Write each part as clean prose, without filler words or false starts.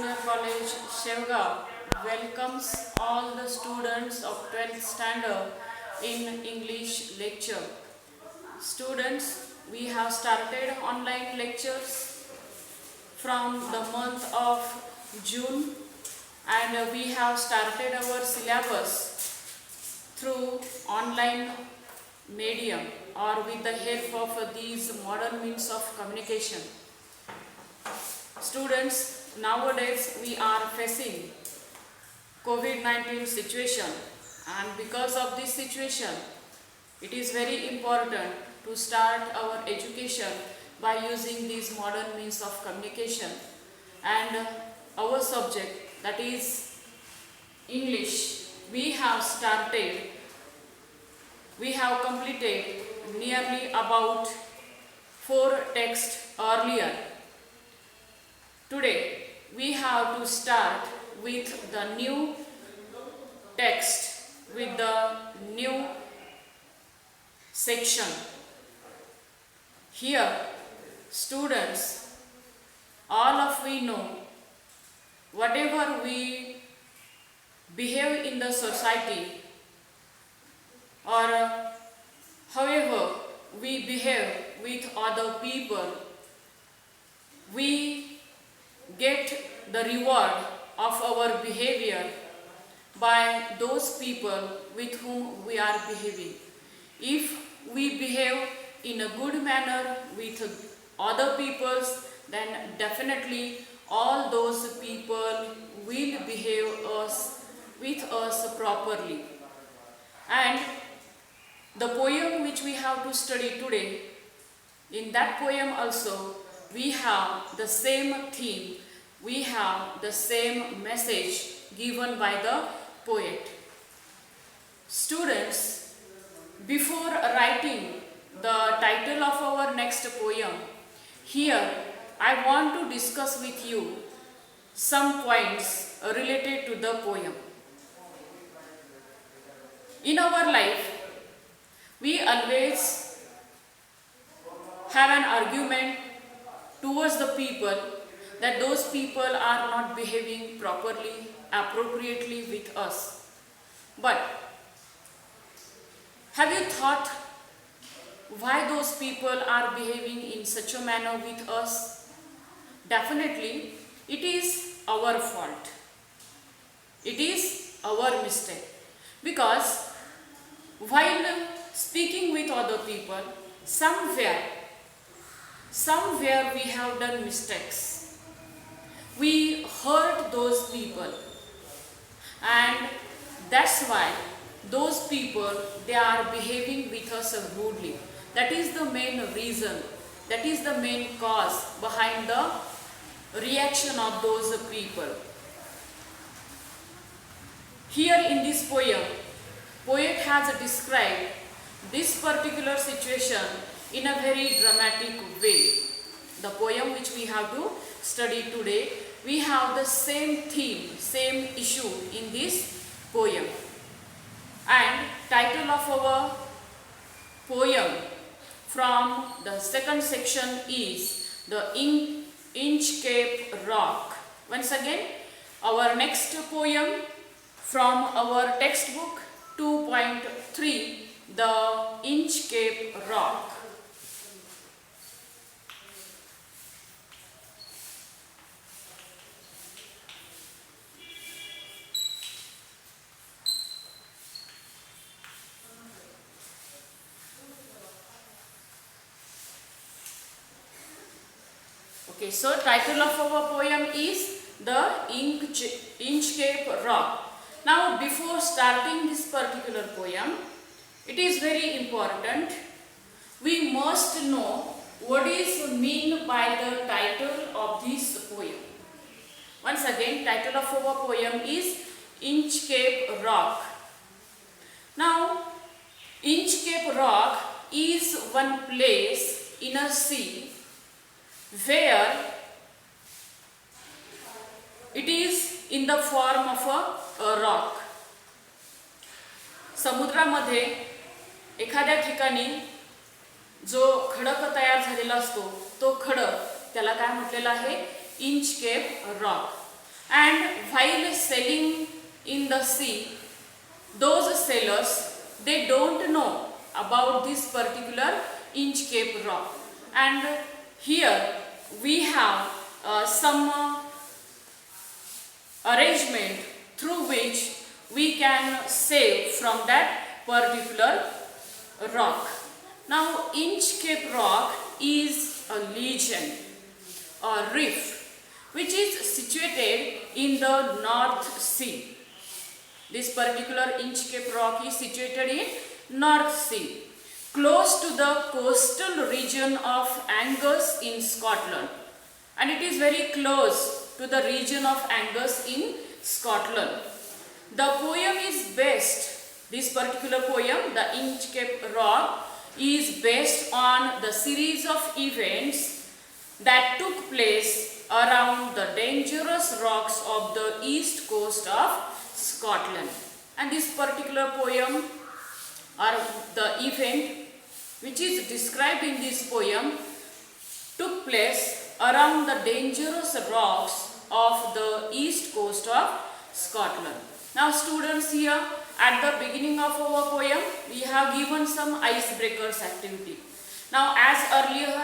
Junior College, Shevgaon welcomes all the students of 12th standard in English lecture. Students, we have started online lectures from the month of June, and we have started our syllabus through online medium or with the help of these modern means of communication. Students, nowadays we are facing COVID-19 situation, and because of this situation it is very important to start our education by using these modern means of communication, and our subject, that is English, we have completed nearly about 4 texts earlier. Today we have to start with the new text, with the new section. Here, students, all of we know, whatever we behave in the society, or however we behave with other people, we get the reward of our behavior by those people with whom we are behaving. If we behave in a good manner with other peoples, then definitely all those people will behave with us properly. And the poem which we have to study today, in that poem also we have the same theme, we have the same message given by the poet. Students, before writing the title of our next poem, here I want to discuss with you some points related to the poem. In our life, we always have an argument towards the people that those people are not behaving properly, appropriately with us. But have you thought why those people are behaving in such a manner with us? Definitely, it is our fault. It is our mistake. Because while speaking with other people, somewhere we have done mistakes. We hurt those people, and that's why those people, they are behaving with us rudely. That is the main reason, that is the main cause behind the reaction of those people. Here in this poem, poet has described this particular situation in a very dramatic way. The poem which we have to study today, we have the same theme, same issue in this poem. And title of our poem from the second section is The Inchcape Rock. Once again, our next poem from our textbook 2.3, The Inchcape Rock. Okay, so title of our poem is The Inchcape Rock. Now, before starting this particular poem, it is very important, we must know what is meant by the title of this poem. Once again, title of our poem is Inchcape Rock. Now, Inchcape Rock is one place in a sea where it is in the form of a rock. समुद्रामध्ये एखाद्या ठिकाणी जो खडक तयार झालेला असतो तो खडक त्याला काय म्हटलेला आहे Inchcape rock. And while sailing in the sea, those sailors, they don't know about this particular Inchcape Rock. And here we have some arrangement through which we can sail from that particular rock. Now, Inchcape Rock is a legend, a reef, which is situated in the North Sea. This particular Inchcape Rock is situated in North Sea, close to the coastal region of Angus in Scotland. And it is very close to the region of Angus in Scotland. The poem is based, this particular poem, the Inchcape Rock, is based on the series of events that took place around the dangerous rocks of the east coast of Scotland. And this particular poem, or the event which is described in this poem, took place around the dangerous rocks of the east coast of Scotland. Now students, here at the beginning of our poem, we have given some icebreakers activity. Now as earlier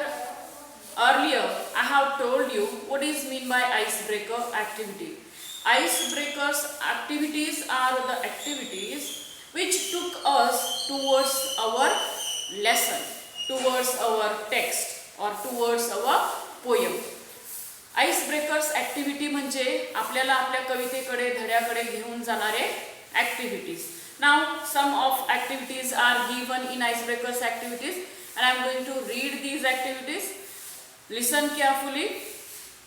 I have told you what is mean by icebreaker activity. Icebreakers activities are the activities which took us towards our lesson, towards our text or towards our poem. Icebreakers activity म्हणजे आपल्याला आपल्या कवितेकडे धड्याकडे घेऊन जाणारे activities. Now some of activities are given in icebreakers activities and I am going to read these activities. Listen carefully.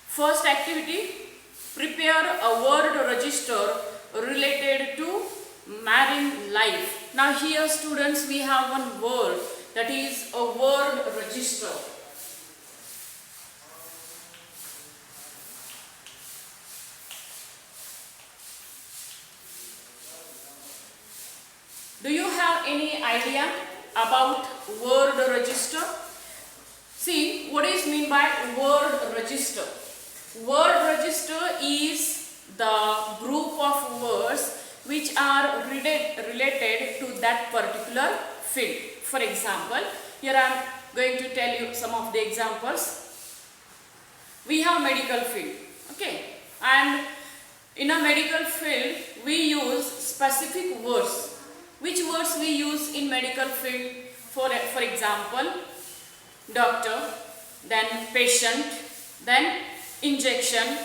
First activity, prepare a word register related to marine life. Now here students, we have one word, that is a word register. Do you have any idea about word register? See, what is mean by word register? Word register is the group of words which are related to that particular field. For example, here I am going to tell you some of the examples. We have medical field, okay, and in a medical field we use specific words. Which words we use in medical field? For example, doctor, then patient, then injection,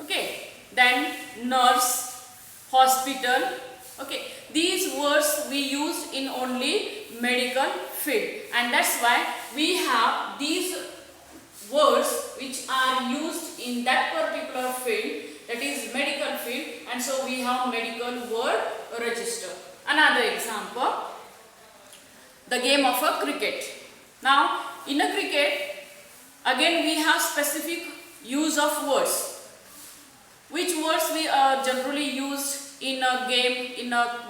okay, then nurse, hospital, okay. These words we use in only medical field, and that's why we have these words which are used in that particular field, that is medical field, and so we have medical word register. Another example, the game of a cricket. Now in a cricket, again we have specific use of words. Which words we are generally used in a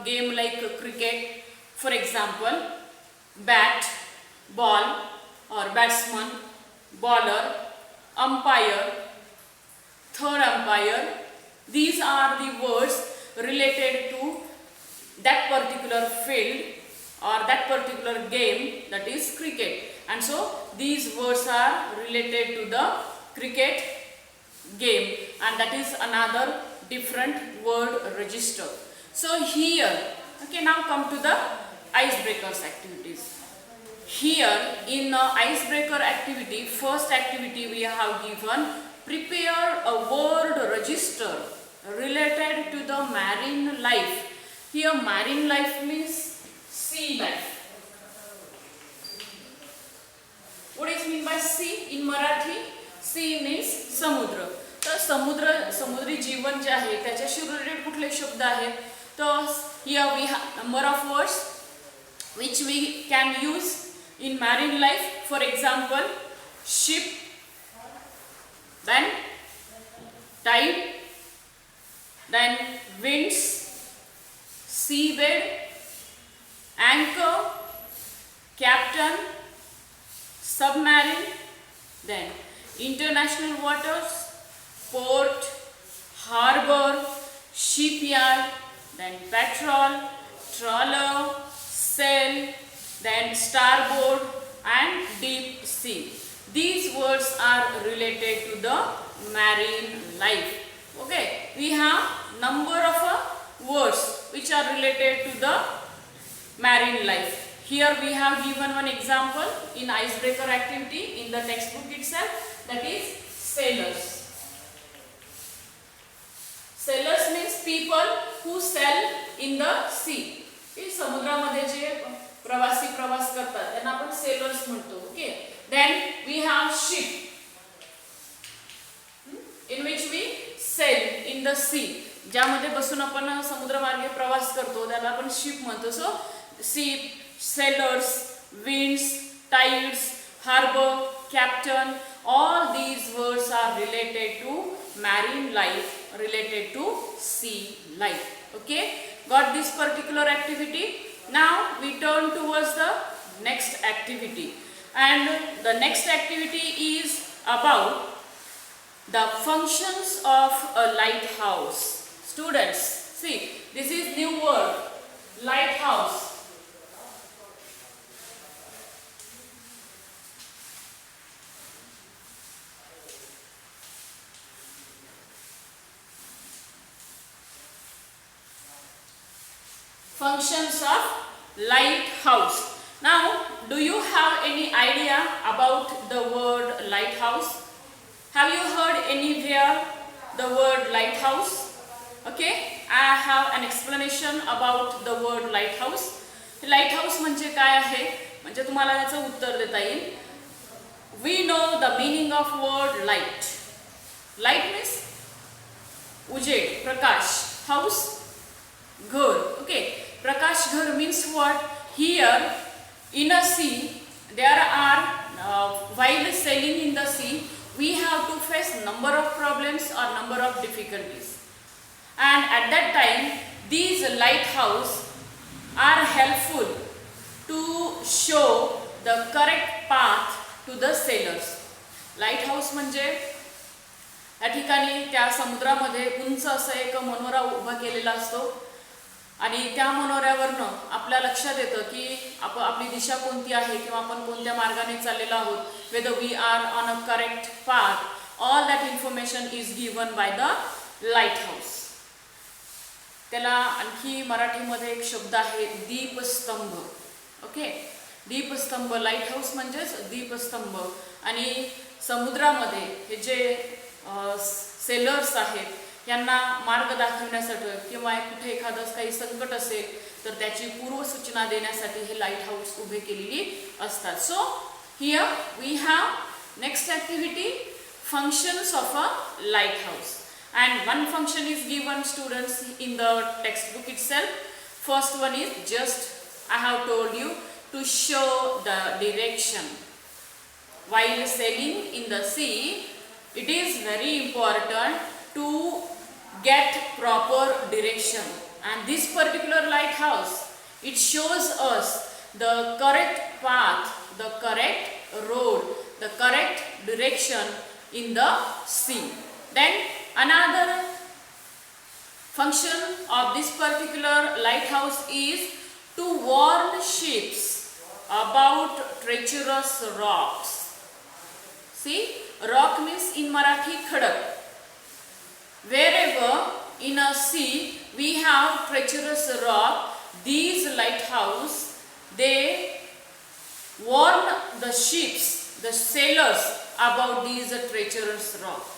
game like cricket? For example, bat, ball or batsman, bowler, umpire, third umpire. These are the words related to that particular field or that particular game, that is cricket, and so these words are related to the cricket game, and that is another different word register. So here, okay, now come to the icebreakers activities. Here in icebreaker activity, first activity we have given, prepare a word register related to the marine life. Here marine life means sea life. What is mean by sea in Marathi? Sea means समुद्र. तर समुद्री जीवन जे आहे त्याच्याशी related कुठले शब्द आहेत? तर here we have number of words which we can use in marine life. For example, ship, then tide, then winds, seabed, anchor, captain, submarine, then international waters, port, harbor, shipyard, then patrol, trawler, sail, then starboard and deep sea. These words are related to the marine life. Okay, we have number of words which are related to the marine life. Here we have given one example in icebreaker activity in the textbook itself, that is sailors. Sailors means people who sail in the sea. समुद्रामध्ये जे प्रवासी प्रवास करतात त्यांना आपण sailors म्हणतो. Okay, then we have ship in which we sail in the sea. ज्यामध्ये बसून आपण समुद्रमार्गे प्रवास करतो त्याला आपण शिप म्हणतो. So ship, sailors, winds, tides, harbor, captain, all these words are related to marine life, related to sea life. Okay, got this particular activity? Now we turn towards the next activity, and the next activity is about the functions of a lighthouse. Students, see, this is new word, lighthouse. Functions of lighthouse. Now, do you have any idea about the word lighthouse? Have you heard anywhere the word lighthouse? Okay, I have an explanation about the word lighthouse. Lighthouse म्हणजे काय आहे, म्हणजे तुम्हाला याचं उत्तर देता येईल. We know the meaning of word light. Light means उजेड, प्रकाश. House, घर. Okay, Prakash Ghar means what? Here in a sea there are while sailing in the sea we have to face number of problems or number of difficulties, and at that time these lighthouse are helpful to show the correct path to the sailors. Lighthouse म्हणजे या ठिकाणी त्या समुद्रामध्ये उंच असं एक Monera उभा केलेला असतो आणि त्या मनोऱ्यावरनं आपल्या लक्षात येतं की आपली दिशा कोणती आहे किंवा आपण कोणत्या मार्गाने चाललेलो आहोत, whether we are on a correct path. All that information is given by the lighthouse. त्याला आणखी मराठीमध्ये एक शब्द आहे दीपस्तंभ. ओके, दीपस्तंभ. लाईट हाऊस म्हणजेच दीपस्तंभ. आणि समुद्रामध्ये हे जे सेलर्स आहेत यांना मार्ग दाखवण्यासाठी किंवा कुठे एखादं काही संकट असेल तर त्याची पूर्वसूचना देण्यासाठी हे लाईट हाऊस उभे केलेली असतात. So here we have next activity, functions of a lighthouse. And one function is given students in the textbook itself. First one is just I have told you to show the direction. While sailing in the sea, it is very important to get proper direction, and this particular lighthouse, it shows us the correct path, the correct road, the correct direction in the sea. Then another function of this particular lighthouse is to warn ships about treacherous rocks. See, rock means in Marathi khadak. Wherever in a sea we have treacherous rock, these lighthouse, they warn the ships, the sailors about these treacherous rock.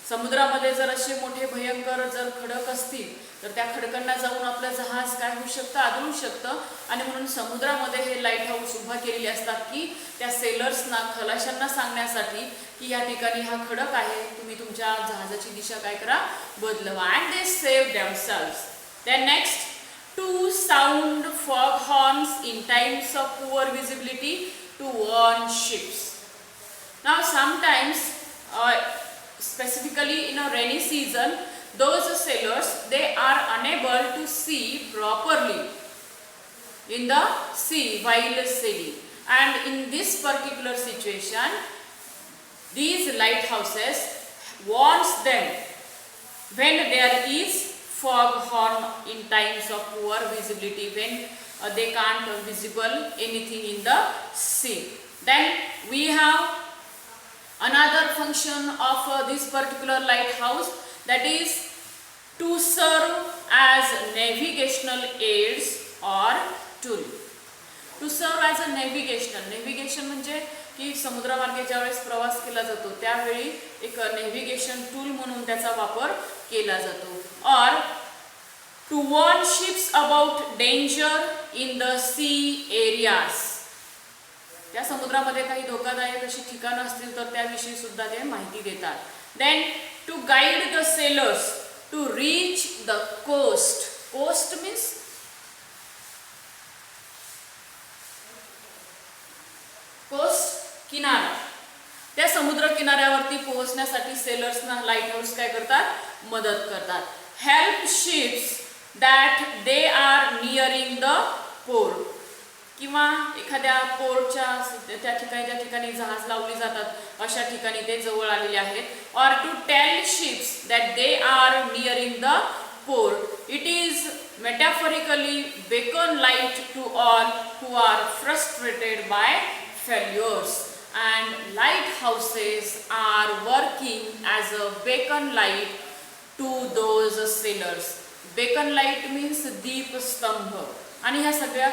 समुद्रामध्ये जर असे मोठे भयंकर जर खडक असतील तर त्या खडकांना जाऊन आपलं जहाज काय होऊ शकतं, आदळू शकतं. आणि म्हणून समुद्रामध्ये हे लाईट हाऊस उभा केलेले असतात की त्या सेलर्सना, खलाशांना सांगण्यासाठी की या ठिकाणी हा खडक आहे, तुम्ही तुमच्या जहाजाची दिशा काय करा, बदलवा. And they save themselves. Then next, to sound fog horns in times of poor visibility to warn ships. Now sometimes specifically in a rainy season, those sailors, they are unable to see properly in the sea while sailing, and in this particular situation these lighthouses warns them when there is fog horn in times of poor visibility, when they can't visible anything in the sea. Then we have another function of this particular lighthouse, that is to serve as navigational aids or tool. To serve as a navigation म्हणजे की समुद्रमार्गे ज्यावेळेस प्रवास केला जातो त्यावेळी एक navigation tool म्हणून त्याचा वापर केला जातो. और to warn ships about danger in the sea areas. त्या समुद्रामध्ये काही धोकादायक अशी ठिकाणं असतील तर त्याविषयी सुद्धा ते माहिती देतात. Then to guide the sailors to reach the coast. Coast means coast किनारा. त्या समुद्र किनाऱ्यावरती पोहोचण्यासाठी सेलर्सना लाईट हाऊस काय करतात, मदत करतात. Help ships that they are nearing the port. किंवा एखाद्या पोर्टच्या त्या ठिकाणी ज्या ठिकाणी जहाज लावली जातात अशा ठिकाणी ते जवळ आलेले आहेत. और to tell ships that they are nearing the port. It is metaphorically beacon light to all who are frustrated by failures, and lighthouses are working as a beacon light to those sailors. Beacon light means दीपस्तंभ. आणि ह्या सगळ्या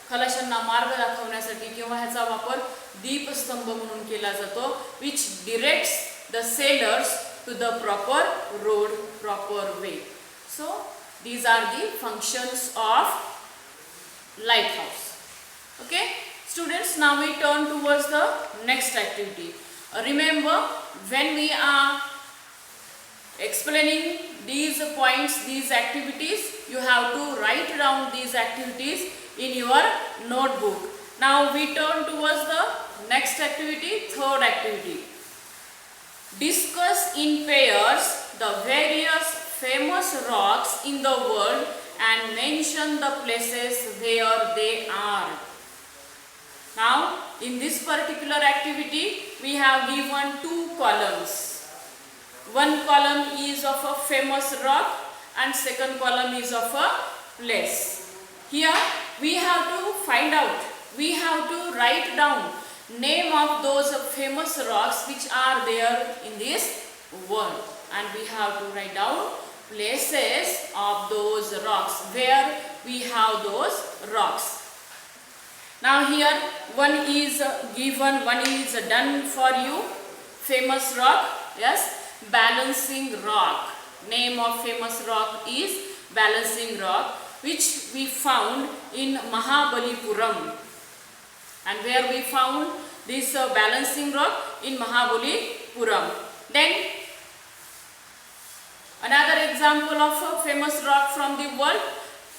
खलाशांना मार्ग दाखवण्यासाठी किंवा ह्याचा वापर दीपस्तंभ म्हणून केला जातो, which directs the sailors to the proper road, proper way. So these are the functions of lighthouse. Okay students, now we turn towards the next activity. Remember, when we are explaining these points, these activities, you have to write down these activities in your notebook. Now we turn towards the next activity, third activity. Discuss in pairs the various famous rocks in the world and mention the places where they are. Now in this particular activity we have given two columns. One column is of a famous rock and second column is of a place. Here we have to find out, we have to write down name of those famous rocks which are there in this world, and we have to write down places of those rocks where we have those rocks. Now here one is given, one is done for you. Famous rock, yes, Balancing Rock. Name of famous rock is Balancing Rock, which we found in Mahabalipuram. And where we found this Balancing Rock? In Mahabalipuram. Then another example of a famous rock from the world,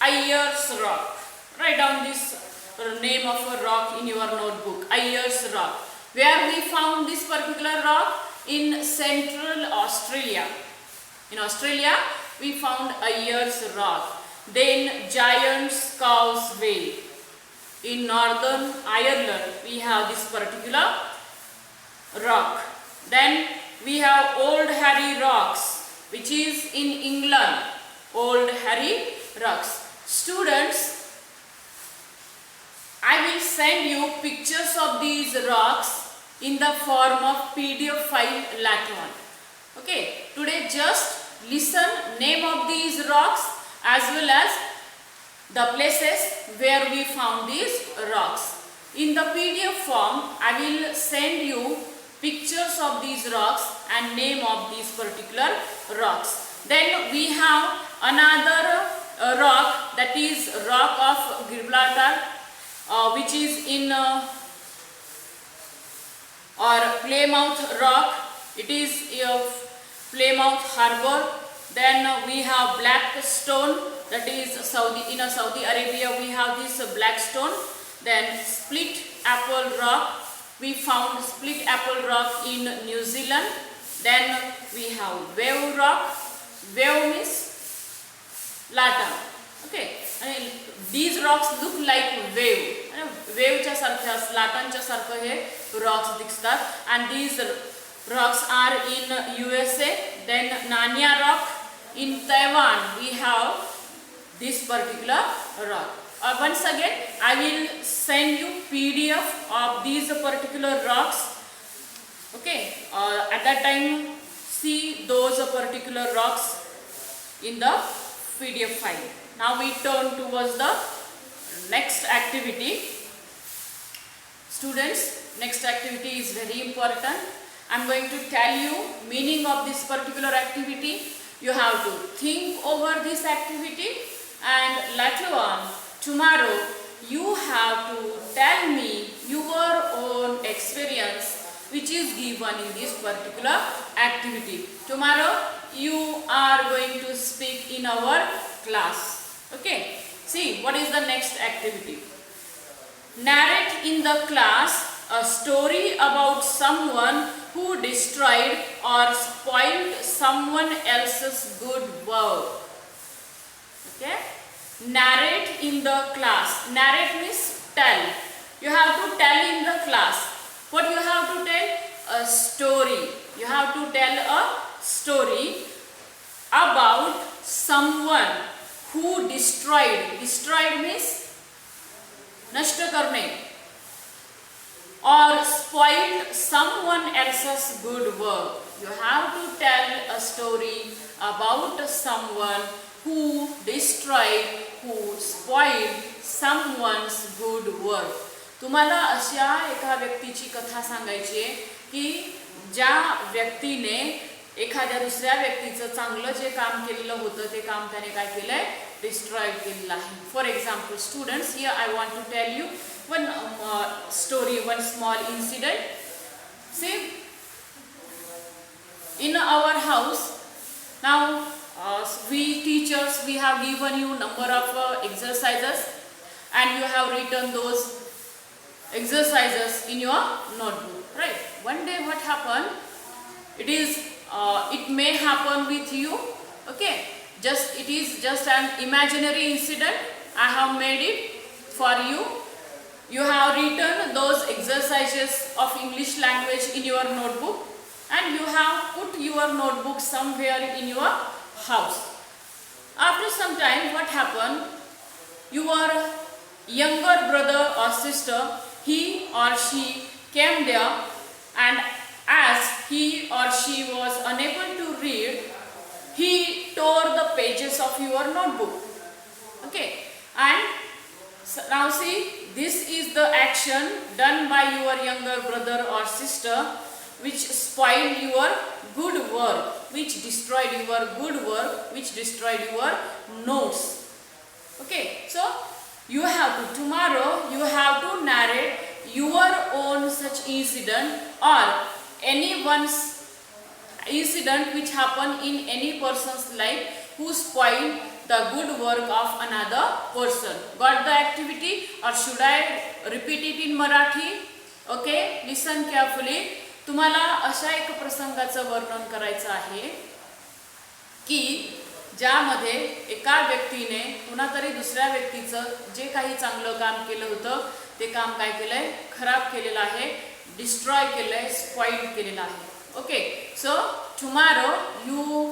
Ayers Rock. Write down this name of a rock in your notebook, Ayers Rock. Where we found this particular rock? In Central Australia. In Australia we found Ayers Rock. Then Giant's Causeway. In Northern Ireland we have this particular rock. Then we have Old Harry Rocks, which is in England. Old Harry Rocks. Students, I will send you pictures of these rocks in the form of PDF file later on. Okay, today just listen name of these rocks as well as the places where we found these rocks. In the PDF form I will send you pictures of these rocks and name of these particular rocks. Then we have another rock, that is Rock of Gibraltar, which is in or Plymouth Rock. It is Plymouth Harbor. Then we have Black Stone, that is in Saudi Arabia we have this black stone. Then Split Apple Rock, we found Split Apple Rock in New Zealand. Then we have Wave Rock. Wave means Latam. Okay, and these rocks look like wave. वेवच्या सारख्या लाटांच्या सारखं हे rocks दिसतात. and these rocks are in USA. then Nanya Rock, in Taiwan we have this particular rock. Once again I will send you PDF of these particular rocks. Okay, at that time see those particular rocks in the PDF file. Now we turn towards the next activity. Students, next activity is very important. I am going to tell you meaning of this particular activity. You have to think over this activity, and later on tomorrow you have to tell me your own experience which is given in this particular activity. Tomorrow you are going to speak in our class. Okay, see what is the next activity. Narrate in the class a story about someone who destroyed or spoiled someone else's good work. Okay, narrate in the class. Narrate means tell. You have to tell in the class. What you have to tell? A story. You have to tell a story about someone who destroyed. Destroyed means नष्ट करणे, or spoiled someone else's good work. You have to tell a story about someone who destroyed, who spoiled someone's good work. तुम्हाला अशा एका व्यक्तीची कथा सांगायची आहे की ज्या व्यक्तीने एखाद्या दुसऱ्या व्यक्तीचं चांगलं जे काम केलेलं होतं ते काम त्याने काय केलंय, डिस्ट्रॉयड केलेलं आहे. For example students, here I want to tell you one story, one small incident. See, in our house now we teachers, we have given you number of exercises and you have written those exercises in your notebook, right? One day what happened, it may happen with you. Okay, it is just an imaginary incident. I have made it for you. You have written those exercises of English language in your notebook and you have put your notebook somewhere in your house. After some time what happened, your younger brother or sister, he or she came there, and as he or she was unable to read, he tore the pages of your notebook. Okay, and now see, this is the action done by your younger brother or sister which spoiled your good work, which destroyed your good work, which destroyed your notes. Okay, so you have to, tomorrow you have to narrate your own such incident or anyone's incident which happened in any person's life who spoiled the good work of another person. Got the activity or should I repeat it in Marathi? Okay, listen carefully. तुम्हाला अशा एक प्रसंगाचं वर्णन करायचं आहे की ज्यामध्ये एका व्यक्तीने कुणातरी दुसऱ्या व्यक्तीचं जे काही चांगलं काम केलं होतं ते काम काय केलंय, खराब केलेलं आहे, डिस्ट्रॉय केलंय, स्पॉइल केलेलं आहे. Okay, so tomorrow you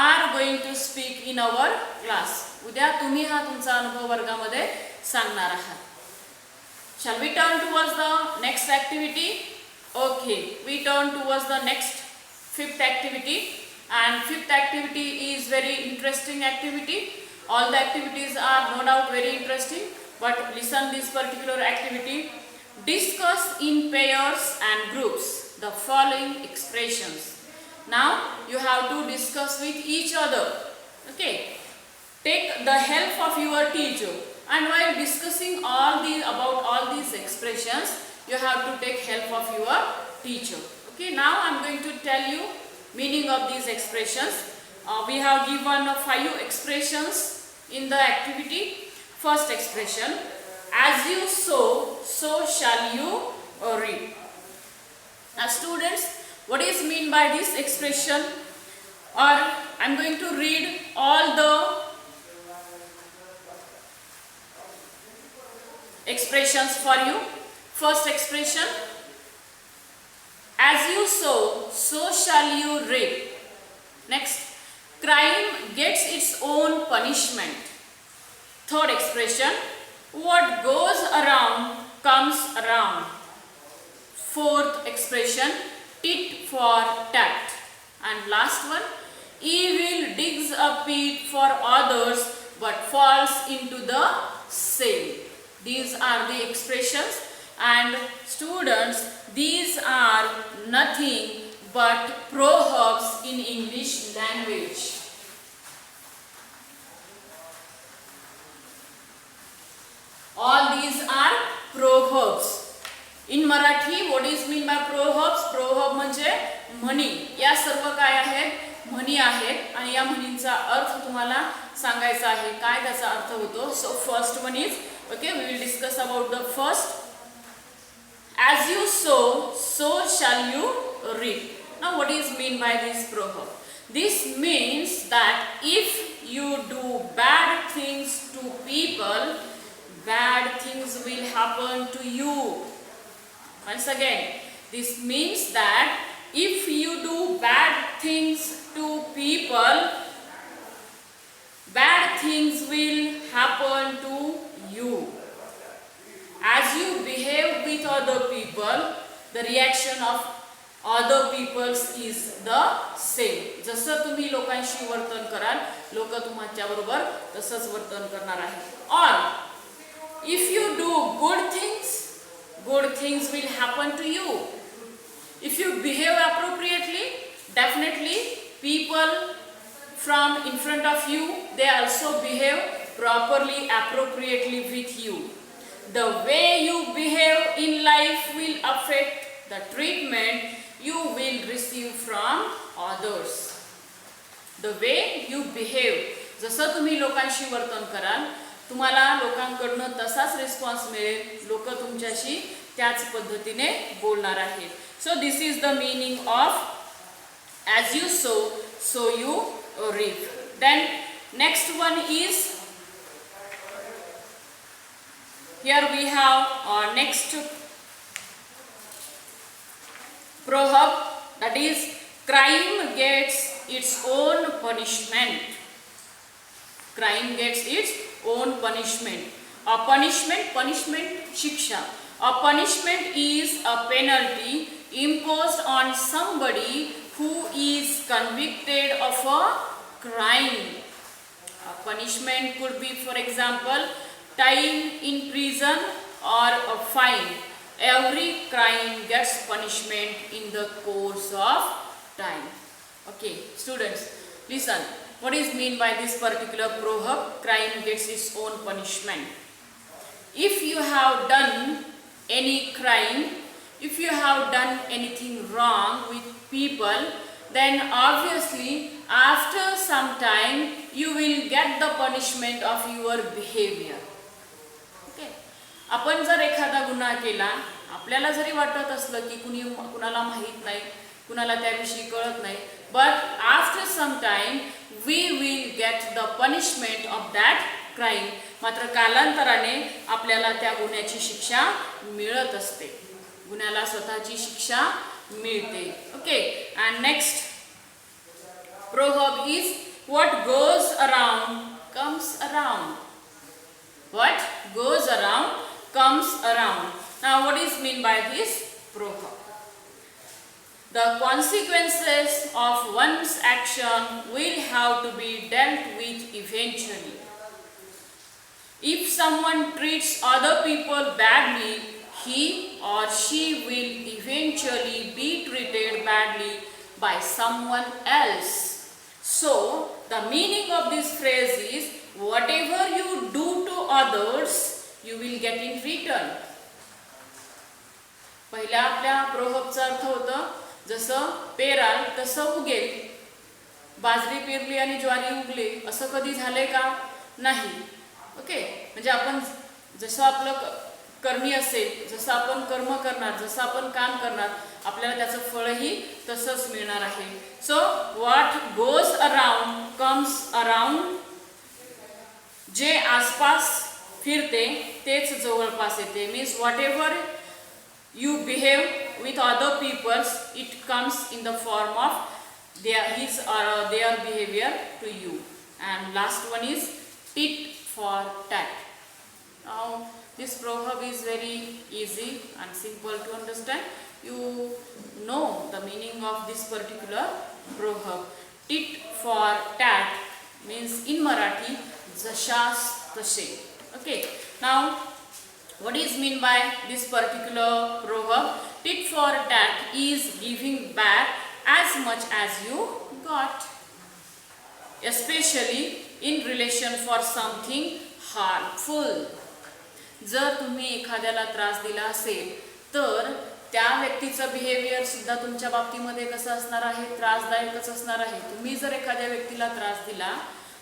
are going to speak in our class. उद्या तुम्ही हा तुमचा अनुभव वर्गामध्ये सांगणार आहात. Shall we turn towards the next activity? Okay, we turn towards the next fifth activity, and fifth activity is very interesting activity. All the activities are no doubt very interesting, but listen this particular activity. Discuss in pairs and groups the following expressions. Now you have to discuss with each other. Okay, take the help of your teacher, and while discussing about all these expressions, you have to take help of your teacher. Okay, now I am going to tell you meaning of these expressions. We have given 5 expressions in the activity. First expression, as you sow, so shall you reap. Now students, what is mean by this expression? Or I am going to read all the expressions for you. First expression, as you sow, so shall you reap. Next, crime gets its own punishment. Third expression, what goes around comes around. Fourth expression, tit for tat. And last one, evil digs a pit for others but falls into the same. These are the expressions, and students, these are nothing but proverbs in English language. All these are proverbs. In Marathi, what is mean by proverbs? Proverb म्हणजे म्हणी. या सर्व काय आहेत? म्हणी आहेत आणि या म्हणींचा अर्थ तुम्हाला सांगायचा आहे. काय त्याचा अर्थ होतो? So first one is, okay, we will discuss about the first. As you sow, so shall you reap. Now what is mean by this proverb? This means that if you do bad things to people, bad things will happen to you. Once again, this means that if you do bad things to people, bad things will happen to you. As you behave with other people, the reaction of other peoples is the same. जसं तुम्ही लोकांशी वर्तन कराल, लोक तुमच्या बरोबर तसंच वर्तन करणार आहेत. Or if you do good things will happen to you. If you behave appropriately, definitely people from in front of you, they also behave properly, appropriately with you. The way you behave in life will affect the treatment you will receive from others. The way you behave, जसं तुम्ही लोकांशी वर्तन कराल, तुम्हाला लोकांकडून तसाच response मिळेल. लोक तुमच्याशी त्याच पद्धतीने बोलणार आहेत. So this is the meaning of as you sow, so you reap. Then next one is, here we have next proverb, that is, crime gets its own punishment. Crime gets its own punishment. A punishment शिक्षा. A punishment is a penalty imposed on somebody who is convicted of a crime. A punishment could be, for example, time in prison or a fine. Every crime gets punishment in the course of time. Okay, students, listen. What is mean by this particular proverb? Crime gets its own punishment. If you have done any crime, if you have done anything wrong with people, then obviously after some time you will get the punishment of your behavior. Okay, आपण जर एखादा गुन्हा केला, आपल्याला जरी वाटत असलं की कुणाला माहित नाही, कुणाला त्याविषयी कळत नाही, but after some time we will get the punishment of that crime. मात्र कालांतराने आपल्याला त्या गुन्ह्याची शिक्षा मिळत असते. गुन्ह्याला स्वतःची शिक्षा मिळते. Okay, and next proverb is, what goes around comes around. What goes around comes around. Now what is mean by this proverb? The consequences of one's action will have to be dealt with eventually. If someone treats other people badly, he or she will eventually be treated badly by someone else. So, the meaning of this phrase is, whatever you do to others, you will get in return. पहिल्या आपल्या प्रोव्हर्बचा अर्थ होता, जसं पेराल तसं उगेल. बाजरी पेरली आणि ज्वारी उगले, असं कधी झाले का? नाही. ओके, म्हणजे आपण जसं आपलं कर्मी असेल, जसं आपण कर्म करणार, जसं आपण काम करणार, आपल्याला त्याचं फळही तसंच मिळणार आहे. So what goes around comes around. जे आसपास फिरते तेच जवळपास येते. Means whatever you behave with other peoples, it comes in the form of their behavior to you. and last one is tit for tat. Now this proverb is very easy and simple to understand. You know the meaning of this particular proverb. Tit for tat means in Marathi jashas tashe. Okay. Now what is mean by this particular proverb? Tit for tat is giving back as much as you got, especially in relation for something harmful. जर तुम्ही एखाद्याला त्रास दिला असेल तर त्या व्यक्तीचं behaviour सुद्धा तुमच्या बाबतीमध्ये कसं असणार आहे, त्रासदायकच असणार आहे. तुम्ही जर एखाद्या व्यक्तीला त्रास दिला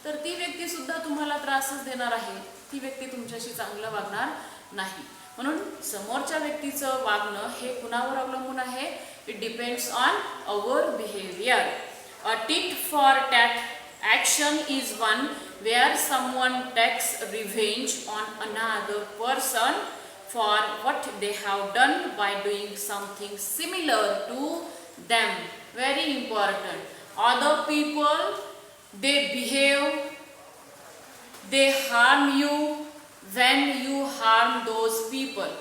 तर ती व्यक्ती सुद्धा तुम्हाला त्रासच देणार आहे. ती व्यक्ती तुमच्याशी चांगलं वागणार नाही. म्हणून समोरच्या व्यक्तीचं वागणं हे कुणावर अवलंबून आहे? It depends on our behaviour. A tit for tat action is one where someone takes revenge on another person for what they have done by doing something similar to them. Very important. Other people, they behave, they harm you when you harm those people.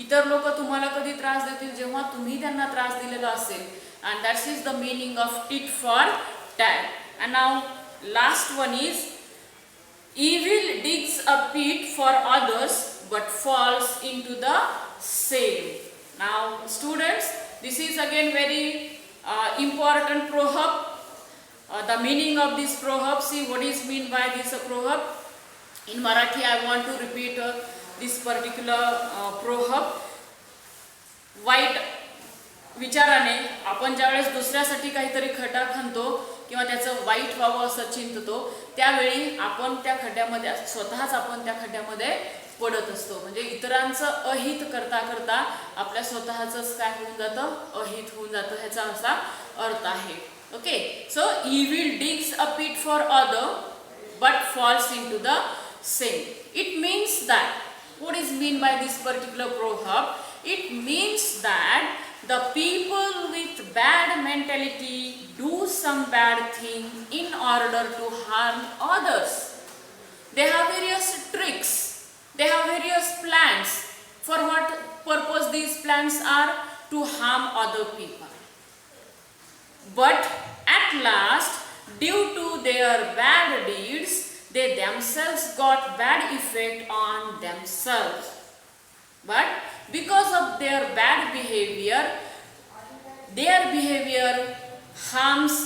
इतर लोक तुम्हाला कधी त्रास देतील जेव्हा तुम्ही त्यांना त्रास दिलेला असेल. And that is the meaning of tit for tat. And now last one is evil digs a pit for others but falls into the same. Now students, this is again very important proverb. The meaning of this proverb, see what is meant by this proverb. In Marathi I want to repeat this particular proverb. White विचाराने आपण ज्यावेळेस दुसऱ्यासाठी काहीतरी खड्डा खणतो किंवा त्याचं white व्हावं असं चिंततो त्यावेळी आपण त्या खड्ड्यामध्ये स्वतःच आपण त्या खड्ड्यामध्ये पडत असतो. म्हणजे इतरांचं अहित करता करता आपल्या स्वतःचंच काय होऊन जातं, अहित होऊन जातं, ह्याचा असा अर्थ आहे. Okay, so evil digs a pit for other but falls into the same. It means that, what is mean by this particular proverb? It means that the people with bad mentality do some bad thing in order to harm others. They have various tricks, they have various plans. For what purpose these plans are? To harm other people. But at last, due to their bad deeds, they themselves got bad effect on themselves. But because of their bad behavior, their behavior harms